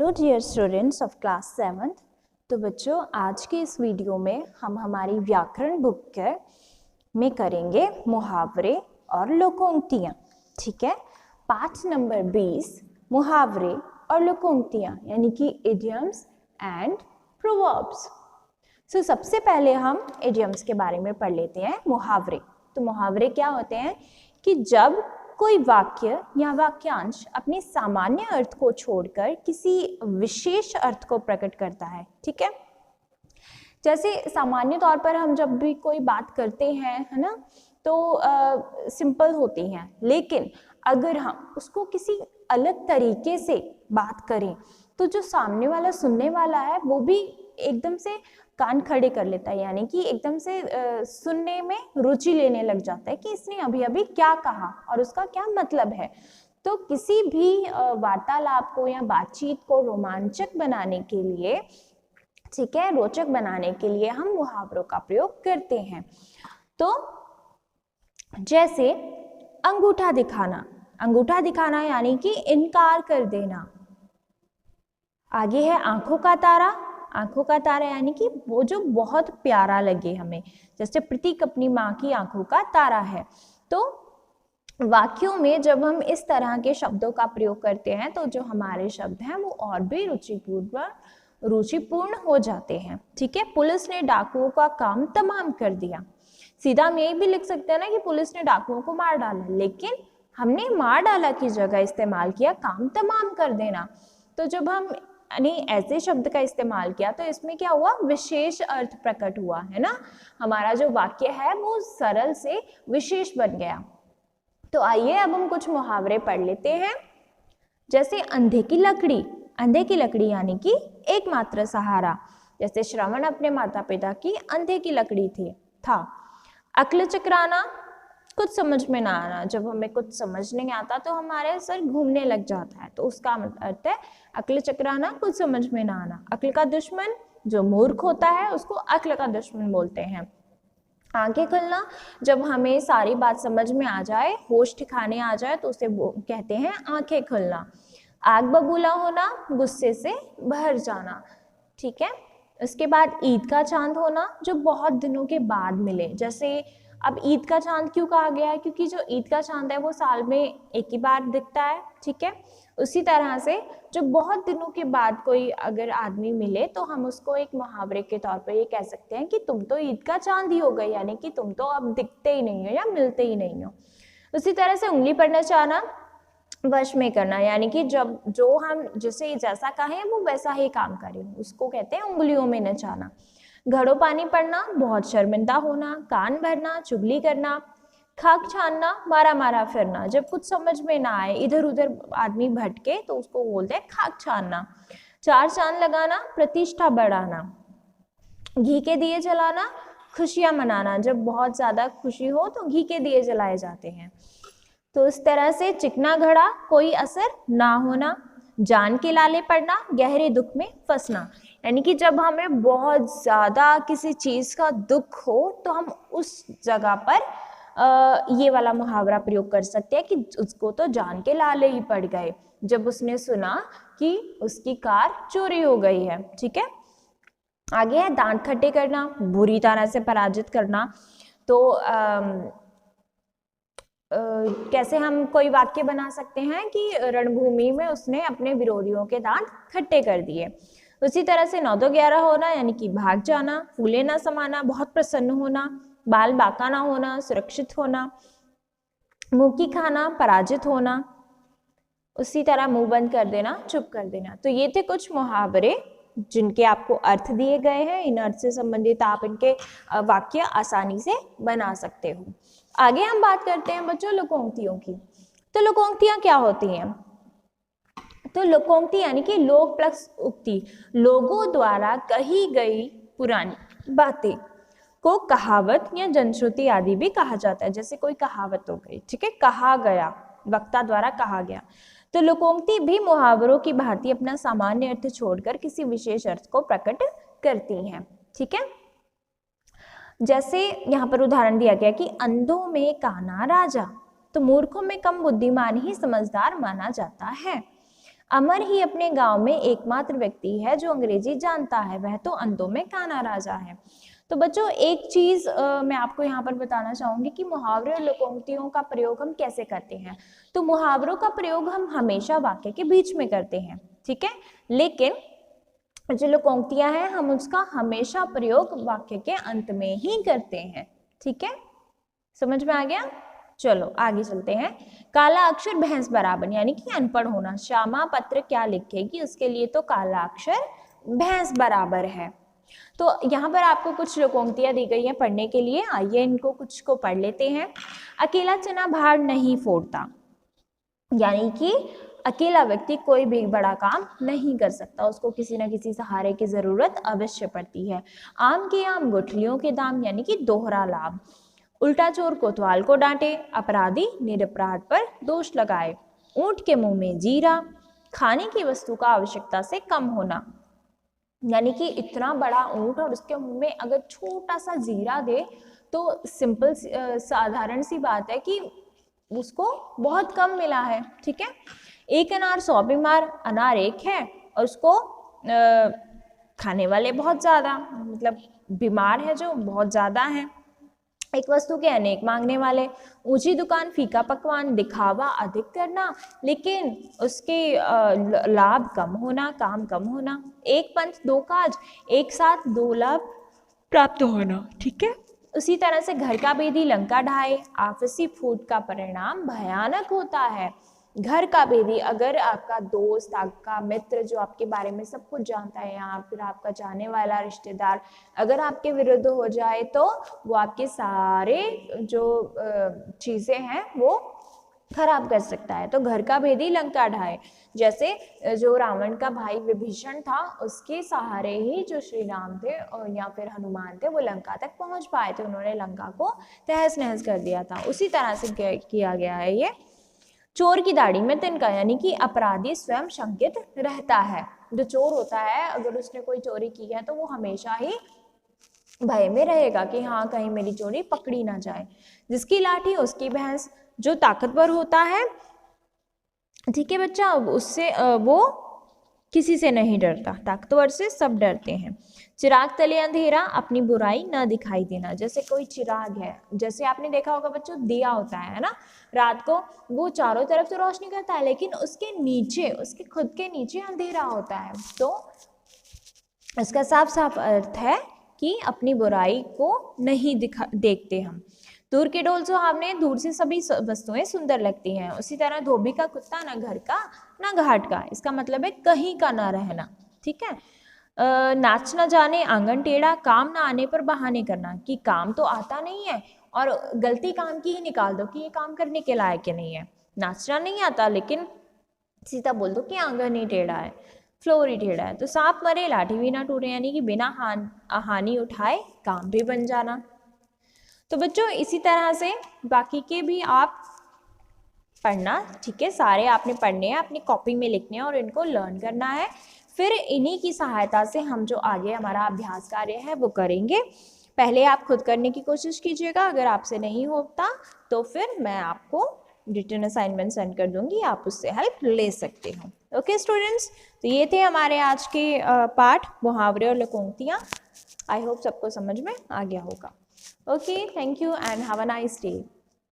Hello dear students of class 7th। तो बच्चों, आज के इस वीडियो में हम हमारी व्याकरण बुक में करेंगे मुहावरे और लोकोक्तियाँ। ठीक है, पाठ नंबर 20 मुहावरे और लोकोक्तियाँ यानी कि इडियम्स एंड प्रोवर्ब्स। सो सबसे पहले हम इडियम्स के बारे में पढ़ लेते हैं। मुहावरे, तो मुहावरे क्या होते हैं कि जब कोई वाक्य या वाक्यांश अपने सामान्य अर्थ को छोड़कर किसी विशेष अर्थ को प्रकट करता है। ठीक है, जैसे सामान्य तौर पर हम जब भी कोई बात करते हैं, है ना, तो सिंपल होती हैं, लेकिन अगर हम उसको किसी अलग तरीके से बात करें तो जो सामने वाला सुनने वाला है वो भी एकदम से कान खड़े कर लेता है, यानी कि एकदम से सुनने में रुचि लेने लग जाता है कि इसने अभी अभी क्या कहा और उसका क्या मतलब है। तो किसी भी वार्तालाप को या बातचीत को रोमांचक बनाने के लिए, ठीक है, रोचक बनाने के लिए हम मुहावरों का प्रयोग करते हैं। तो जैसे अंगूठा दिखाना, अंगूठा दिखाना यानी कि इनकार कर देना। आगे है आंखों का तारा, आंखों का तारा यानी कि वो जो बहुत प्यारा लगे हमें, जैसे प्रतीक अपनी माँ की आंखों का तारा है। तो वाक्यों में जब हम इस तरह के शब्दों का प्रयोग करते हैं तो जो हमारे शब्द हैं वो और भी रुचिपूर्ण हो जाते हैं। ठीक है, पुलिस ने डाकुओं का काम तमाम कर दिया। सीधा हम यही भी लिख सकते हैं ना कि पुलिस ने डाकुओं को मार डाला, लेकिन हमने मार डाला की जगह इस्तेमाल किया काम तमाम कर देना। तो जब हम ऐसे शब्द का इस्तेमाल किया तो इसमें क्या हुआ, विशेष अर्थ प्रकट हुआ, है ना। हमारा जो वाक्य है वो सरल से विशेष बन गया। तो आइए अब हम कुछ मुहावरे पढ़ लेते हैं। जैसे अंधे की लकड़ी, अंधे की लकड़ी यानी कि एकमात्र सहारा। जैसे श्रवण अपने माता पिता की अंधे की लकड़ी था। अक्ल चकराना, कुछ समझ में ना आना। जब हमें कुछ समझ नहीं आता तो हमारे सर घूमने लग जाता है, तो उसका अर्थ है अक्ल चकराना, कुछ समझ में ना आना। अक्ल का दुश्मन, जो मूर्ख होता है उसको अक्ल का दुश्मन बोलते हैं। आंखें खुलना, जब हमें सारी बात समझ में आ जाए, होश ठिकाने आ जाए तो उसे कहते हैं आंखें खुलना। आग बबूला होना, गुस्से से भर जाना। ठीक है, उसके बाद ईद का चांद होना, जो बहुत दिनों के बाद मिले। जैसे अब ईद का चांद क्यों कहा गया है, क्योंकि जो ईद का चांद है वो साल में एक ही बार दिखता है। ठीक है, उसी तरह से जो बहुत दिनों के बाद कोई अगर आदमी मिले तो हम उसको एक मुहावरे के तौर पर ये कह सकते हैं कि तुम तो ईद का चांद ही हो गए, यानी कि तुम तो अब दिखते ही नहीं हो या मिलते ही नहीं हो। उसी तरह से उंगली पर नचाना, वश में करना, यानी कि जब जो हम जिसे जैसा कहें वो वैसा ही काम करें, उसको कहते हैं उंगलियों में नचाना। घड़ों पानी पड़ना, बहुत शर्मिंदा होना। कान भरना, चुगली करना। खाक छानना, मारा मारा फिरना, जब कुछ समझ में ना आए, इधर उधर आदमी भटके तो उसको बोलते हैं खाक छानना। चार चांद लगाना, प्रतिष्ठा बढ़ाना। घी के दिए जलाना, खुशियां मनाना, जब बहुत ज्यादा खुशी हो तो घी के दिए जलाए जाते हैं। तो इस तरह से चिकना घड़ा, कोई असर ना होना। जान के लाले पड़ना, गहरे दुख में फंसना, यानी कि जब हमें बहुत ज्यादा किसी चीज का दुख हो तो हम उस जगह पर ये वाला मुहावरा प्रयोग कर सकते हैं कि उसको तो जान के लाले ही पड़ गए जब उसने सुना कि उसकी कार चोरी हो गई है। ठीक है, आगे है दांत खट्टे करना, बुरी तरह से पराजित करना। तो कैसे हम कोई वाक्य बना सकते हैं कि रणभूमि में उसने अपने विरोधियों के दांत खट्टे कर दिए। उसी तरह से 9 2 11 होना, यानी कि भाग जाना। फूले ना समाना, बहुत प्रसन्न होना। बाल बांका ना होना, सुरक्षित होना। मुंह की खाना, पराजित होना। उसी तरह मुंह बंद कर देना, चुप कर देना। तो ये थे कुछ मुहावरे जिनके आपको अर्थ दिए गए हैं। इन अर्थ से संबंधित आप इनके वाक्य आसानी से बना सकते हो। आगे हम बात करते हैं बच्चों लोकोक्तियों की। तो लोकोक्तियां क्या होती हैं? तो लोकोक्ति यानी कि लोक प्लस उक्ति, लोगों द्वारा कही गई पुरानी बातें को कहावत या जनश्रुति आदि भी कहा जाता है। जैसे कोई कहावत हो गई, ठीक है, कहा गया, वक्ता द्वारा कहा गया। तो लोकोक्ति भी मुहावरों की भांति अपना सामान्य अर्थ छोड़कर किसी विशेष अर्थ को प्रकट करती हैं। ठीक है, जैसे यहाँ पर उदाहरण दिया गया कि अंधों में काना राजा, तो मूर्खों में कम बुद्धिमान ही समझदार माना जाता है। अमर ही अपने गांव में एकमात्र व्यक्ति है जो अंग्रेजी जानता है, वह तो अंधों में काना राजा है। तो बच्चों एक चीज मैं आपको यहाँ पर बताना चाहूंगी कि मुहावरे और लोकोक्तियों का प्रयोग हम कैसे करते हैं। तो मुहावरों का प्रयोग हम हमेशा वाक्य के बीच में करते हैं, ठीक है, लेकिन जो लोकोक्तियां हैं हम उसका हमेशा प्रयोग वाक्य के अंत में ही करते हैं, ठीक है, समझ में आ गया। चलो आगे चलते हैं। काला अक्षर भैंस बराबर, यानी कि अनपढ़ होना। श्यामा पत्र क्या लिखेगी, उसके लिए तो काला अक्षर भैंस बराबर है। तो यहाँ पर आपको कुछ लोकोक्तियां दी गई हैं पढ़ने के लिए, आइए इनको कुछ को पढ़ लेते हैं। अकेला चना भार नहीं फोड़ता, यानी कि अकेला व्यक्ति कोई भी बड़ा काम नहीं कर सकता, उसको किसी न किसी सहारे की जरूरत अवश्य पड़ती है। आम के आम गुठलियों के दाम, यानी कि दोहरा लाभ। उल्टा चोर कोतवाल को डांटे, अपराधी निरपराध पर दोष लगाए। ऊंट के मुंह में जीरा, खाने की वस्तु का आवश्यकता से कम होना, यानी कि इतना बड़ा ऊंट और उसके मुंह में अगर छोटा सा जीरा दे तो सिंपल साधारण सी बात है कि उसको बहुत कम मिला है, ठीक है। एक अनार 100 बीमार, अनार एक है और उसको खाने वाले बहुत ज्यादा, मतलब बीमार है जो बहुत ज्यादा है। एक वस्तु के अनेक मांगने वाले। ऊंची दुकान फीका पकवान, दिखावा अधिक करना लेकिन उसके लाभ कम होना, काम कम होना। एक पंथ दो काज, एक साथ दो लाभ प्राप्त होना, ठीक है। उसी तरह से घर का बेदी लंका ढाए, आपसी फूट का परिणाम भयानक होता है। घर का बेदी, अगर आपका दोस्त, आपका मित्र जो आपके बारे में सब कुछ जानता है, या फिर आपका चाहने वाला रिश्तेदार अगर आपके विरुद्ध हो जाए तो वो आपके सारे जो चीजें हैं वो खराब कर सकता है। तो घर का भेदी लंका ढाए, जैसे जो रावण का भाई विभीषण था उसके सहारे ही जो श्री राम थे और या फिर हनुमान थे वो लंका तक पहुंच पाए थे, उन्होंने लंका को तहस नहस कर दिया था। उसी तरह से किया गया है ये। चोर की दाढ़ी में तिनका, यानी कि अपराधी स्वयं शंकित रहता है। जो चोर होता है अगर उसने कोई चोरी की है तो वो हमेशा ही भय में रहेगा कि हाँ कहीं मेरी चोरी पकड़ी ना जाए। जिसकी लाठी उसकी भैंस, जो ताकतवर होता है, ठीक है बच्चा, उससे वो किसी से नहीं डरता, ताकतवर से सब डरते हैं। चिराग तले अंधेरा, अपनी बुराई ना दिखाई देना। जैसे कोई चिराग है, जैसे आपने देखा होगा बच्चों दिया होता है ना, रात को वो चारों तरफ तो रोशनी करता है लेकिन उसके नीचे, उसके खुद के नीचे अंधेरा होता है। तो इसका साफ साफ अर्थ है कि अपनी बुराई को नहीं देखते हम। दूर के डोल सुहावने, दूर से सभी वस्तुएं सुंदर लगती हैं। उसी तरह धोबी का कुत्ता ना घर का ना घाट का, इसका मतलब है कहीं का ना रहना, ठीक है। नाच न जाने आंगन टेढ़ा, काम ना आने पर बहाने करना, कि काम तो आता नहीं है और गलती काम की ही निकाल दो कि ये काम करने के लायक ही नहीं है। नाचना नहीं आता लेकिन सीधा बोल दो कि आंगन ही टेढ़ा है, फ्लोर ही टेढ़ा है। तो सांप मरे लाठी भी ना टूटे, यानी कि बिना हानि उठाए काम भी बन जाना। तो बच्चों इसी तरह से बाकी के भी आप पढ़ना, ठीक है, सारे आपने पढ़ने हैं, अपनी कॉपी में लिखने हैं और इनको लर्न करना है। फिर इन्हीं की सहायता से हम जो आगे हमारा अभ्यास कार्य है वो करेंगे। पहले आप खुद करने की कोशिश कीजिएगा, अगर आपसे नहीं होता तो फिर मैं आपको रिटन असाइनमेंट सेंड कर दूंगी, आप उससे हेल्प ले सकते हो। ओके स्टूडेंट्स, तो ये थे हमारे आज के पाठ मुहावरे और लोकोक्तियाँ। आई होप सबको समझ में आ गया होगा। Okay, thank you and have a nice day.